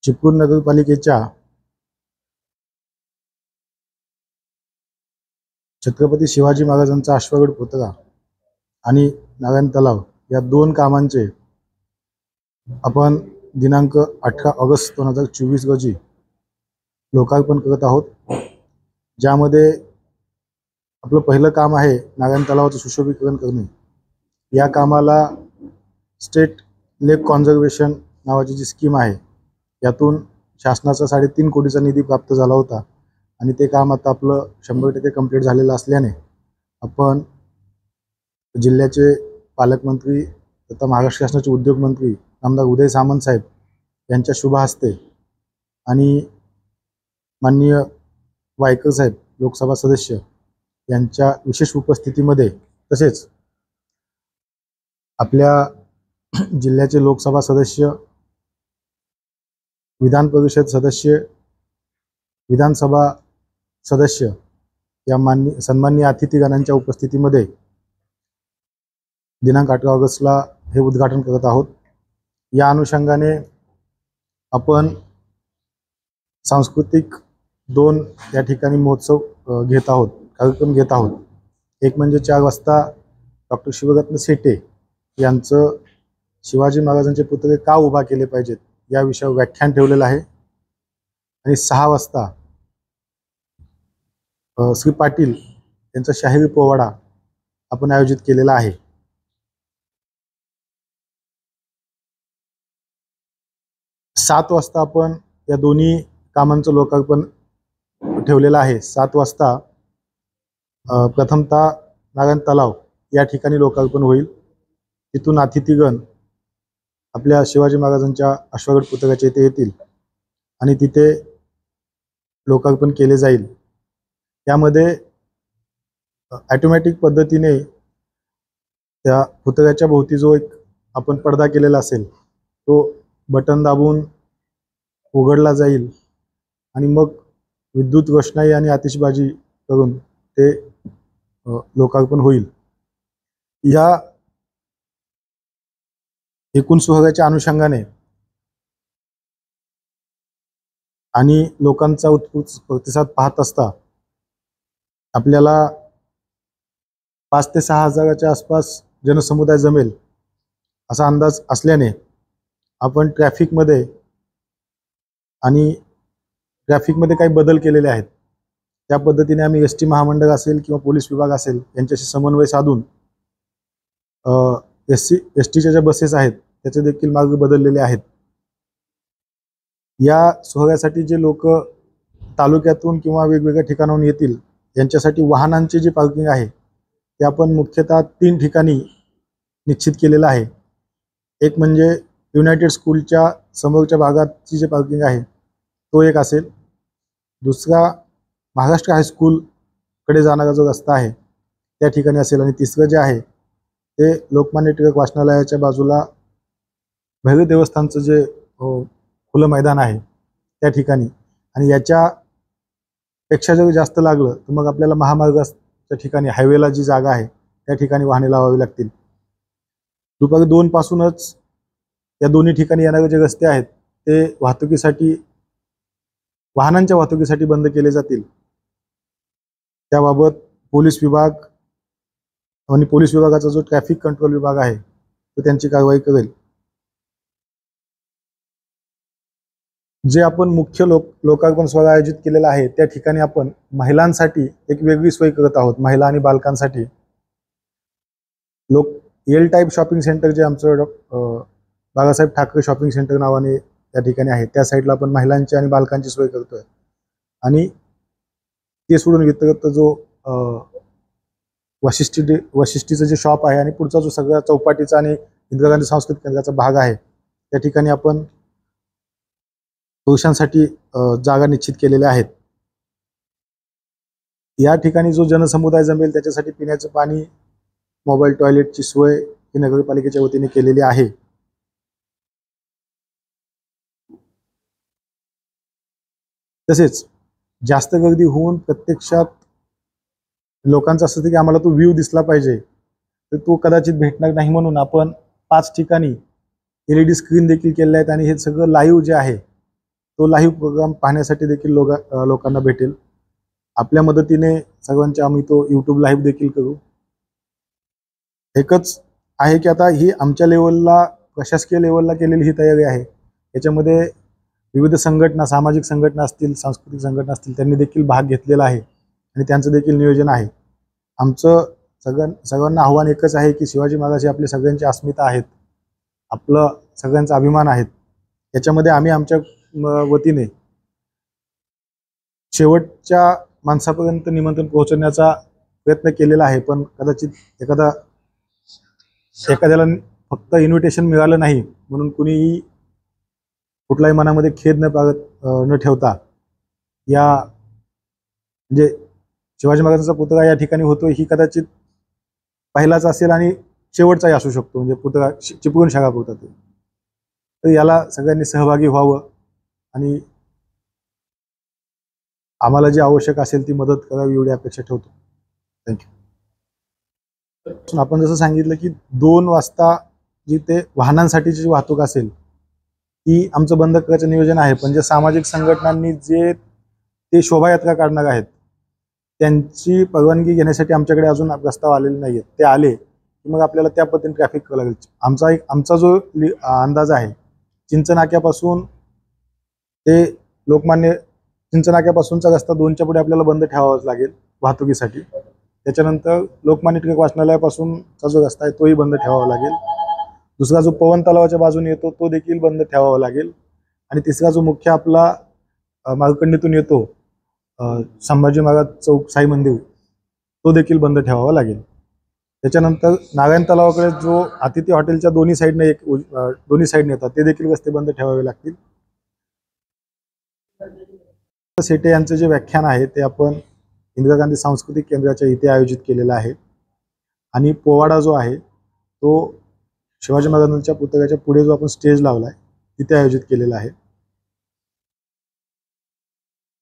चिपळूण नगरपालिकेच्या छत्रपती शिवाजी महाराजांचा अश्वगड पुतळा आणि नारायण तलाव या दोन कामांचे आपण दिनांक 18 ऑगस्ट 2024 रोजी लोकार्पण करत आहोत। ज्यामध्ये आपलं पहिलं काम आहे नारायण तलावाचं सुशोभीकरण करणे। या कामाला स्टेट लेक कॉन्झर्वेशन नावाची जी स्कीम आहे यातून शासनाचा 3.5 कोटीचा निधी प्राप्त झाला होता आणि ते काम आता आपलं 100% कंप्लीट झालेलं असल्याने आपण जिल्ह्याचे पालकमंत्री तथा महाराष्ट्र शासनाचे उद्योग मंत्री आमदार उदय सामंत साहेब यांच्या शुभ हस्ते आणि माननीय वायकर साहेब लोकसभा सदस्य यांच्या विशेष उपस्थितीमध्ये तसेच आपल्या जिल्ह्याचे लोकसभा सदस्य, विधान परिषद सदस्य, विधानसभा सदस्य या सन्माननीय अतिथीगणांच्या उपस्थितीमध्ये दिनांक 18 ऑगस्टला हे उद्घाटन करत आहोत। या अनुषंगाने आपण सांस्कृतिक 2 या ठिकाणी महोत्सव घेत आहोत, कार्यक्रम घेत आहोत। एक म्हणजे 4 वाजता डॉक्टर शिवरत्न सेटे यांचं शिवाजी महाराजांचे पुतळे का उभा केले पाहिजेत या विषयावर व्याख्यान ठेवलेलं आहे आणि 6 वाजता श्री पाटील यांचा शाहिरी पोवाडा आपण आयोजित केलेला आहे। 7 वाजता आपण या दोन्ही कामांचं लोकार्पण ठेवलेलं आहे। 7 वाजता प्रथमतः नारायण तलाव या ठिकाणी लोकार्पण होईल। तिथून अतिथीगण आपल्या शिवाजी महाराजांच्या अश्वगड पुतळ्याच्या इथे येतील आणि तिथे लोकार्पण केले जाईल। त्यामध्ये ऑटोमॅटिक पद्धतीने त्या पुतळ्याच्या भोवती जो एक आपण पडदा केलेला असेल तो बटन दाबून उघडला जाईल आणि मग विद्युत रोषणाई आणि आतिषबाजी करून ते लोकार्पण होईल। या एकूण सोहळ्याच्या अनुषंगाने आणि लोकांचा उत्स्फूर्त प्रतिसाद पाहत असता आपल्याला 5 ते 6 हजाराच्या आसपास जनसमुदाय जमेल असा अंदाज असल्याने आपण ट्रॅफिकमध्ये काही बदल केलेले आहेत। त्या पद्धतीने आम्ही एसटी महामंडळ असेल किंवा पोलीस विभाग असेल यांच्याशी समन्वय साधून एसटीच्या ज्या बसेस आहेत त्याचे देखील मार्ग बदललेले आहेत। या सोहळ्यासाठी जे लोक तालुक्यातून किंवा वेगवेगळ्या ठिकाणाहून येतील यांच्यासाठी वाहनांचे जे पार्किंग आहे ते आपण मुख्यतः 3 ठिकाणी निश्चित केलेलं आहे। एक म्हणजे युनायटेड स्कूलच्या समोरच्या भागाची जे पार्किंग आहे तो एक असेल, दुसरा महाराष्ट्र हायस्कूलकडे जाणारा जो रस्ता आहे त्या ठिकाणी असेल आणि तिसरं जे आहे ते लोकमान्य टिळक वाचनालयाच्या बाजूला भैरव देवस्थानचं जे खुलं मैदान आहे त्या ठिकाणी। आणि याच्यापेक्षा जर जास्त लागलं तर मग आपल्याला महामार्गाच्या ठिकाणी हायवेला जी जागा आहे त्या ठिकाणी वाहने लावावी लागतील। दुपारी 2 पासूनच या दोन्ही ठिकाणी येणारे जे रस्ते आहेत ते वाहनांच्या वाहतुकीसाठी बंद केले जातील। त्याबाबत पोलीस विभाग आणि पोलीस विभागाचा जो ट्रॅफिक कंट्रोल विभाग आहे तो त्यांची कारवाई करेल। जे आपण मुख्य लोकार्पण सोहळा आयोजित केलेला आहे त्या ठिकाणी आपण महिलांसाठी एक वेगळी सोय करत आहोत। महिला आणि बालकांसाठी एल टाईप शॉपिंग सेंटर जे आमचं बाळासाहेब ठाकरे शॉपिंग सेंटर नावाने त्या ठिकाणी आहे त्या साईडला आपण महिलांची आणि बालकांची सोय करतोय। आणि ते सोडून व्यतिरिक्त जो वशिष्ठीचं जे शॉप आहे आणि पुढचा जो सगळा चौपाटीचा आणि इंदिरा गांधी सांस्कृतिक केंद्राचा भाग आहे त्या ठिकाणी आपण पुरुषांसाठी जागा निश्चित केलेल्या आहेत। या ठिकाणी जो जनसमुदाय जमेल त्याच्यासाठी पिण्याचं पाणी, मोबाईल टॉयलेटची सोय ही नगरपालिकेच्या वतीने केलेली आहे। तसेच जास्त गर्दी होऊन प्रत्यक्षात लोकांचं असं की आम्हाला तो व्ह्यू दिसला पाहिजे तर तो कदाचित भेटणार नाही, म्हणून आपण 5 ठिकाणी LED स्क्रीन देखील केलेल्या आहेत आणि हे सगळं लाईव्ह जे आहे तो लाईव्ह प्रोग्राम पाहण्यासाठी देखील लोकांना भेटेल. आपल्या मदतीने सर्वांचे आम्ही तो यूट्यूब लाईव्ह देखील करू. एकच आहे की आता ही आमच्या लेवलला, प्रशासकीय लेवलला केलेली ही तयारी आहे. याच्यामध्ये विविध संघटना, सामाजिक संघटना असतील, सांस्कृतिक संघटना असतील, त्यांनी देखील भाग घेतलेला आहे आणि त्यांचं देखील नियोजन आहे. आमचं सर्वांना आव्हान एकच आहे की शिवाजी महाराज हे आपले सगळ्यांची अस्मिता आहेत, आपलं सगळ्यांचा अभिमान आहेत. याच्यामध्ये आम्ही आमच्या वतीने शेवटच्या माणसापर्यंत निमंत्रण पोहोचवण्याचा प्रयत्न केलेला आहे. पण कदाचित एखाद्याला फक्त इन्व्हिटेशन मिळालं नाही म्हणून कुणीही कुठलाही मनामध्ये खेद न ठेवता या म्हणजे शिवाजी महाराजांचा पुतळा या ठिकाणी होतो ही कदाचित पहिलाच असेल आणि शेवटचाही असू शकतो. म्हणजे पुतळा चिपळूण शहरापुरता ते. तर याला सगळ्यांनी सहभागी व्हावं आणि आम्हाला जी आवश्यक असेल ती मदत करावी एवढी अपेक्षा ठेवतो. थँक्यू. आपण जसं सांगितलं की 2 वाजता जी ते वाहनांसाठीची जी वाहतूक असेल ती आमचं बंद करायचं नियोजन आहे. पण जे सामाजिक संघटनांनी जे ते शोभायात्रा काढणार आहेत त्यांची परवानगी घेण्यासाठी आमच्याकडे अजून प्रस्ताव आलेले नाही आहेत. ते आले की मग आपल्याला त्या पद्धतीने ट्रॅफिक करावं लागेल. आमचा जो अंदाज आहे, चिंचनाक्यापासून ते लोकमान्य चिंचनाक्यापासूनचा रस्ता 2च्या पुढे आपल्याला बंद ठेवावाच लागेल वाहतुकीसाठी. त्याच्यानंतर लोकमान्य टिळक वाचनालयापासूनचा जो रस्ता आहे तोही बंद ठेवावा लागेल. दुसरा जो पवन तलावाच्या बाजूने येतो तो देखील बंद ठेवावा लागेल. आणि तिसरा जो मुख्य आपला मार्कंडीतून येतो संभाजी महाराज चौक साई मंदिर तो देखील बंद ठेवावा लागेल. त्याच्यानंतर नारायण तलावाकडे जो अतिथी हॉटेलच्या दोन्ही साईडने येतात ते देखील रस्ते बंद ठेवावे लागतील. शेटे यांचं जे व्याख्यान आहे ते आपण इंदिरा गांधी सांस्कृतिक केंद्राच्या इथे आयोजित केलेला आहे. आणि पोवाडा जो आहे तो शिवाजी महाराजांच्या पुतळ्याच्या पुढे जो आपण स्टेज लावला आहे तिथे आयोजित केलेला आहे.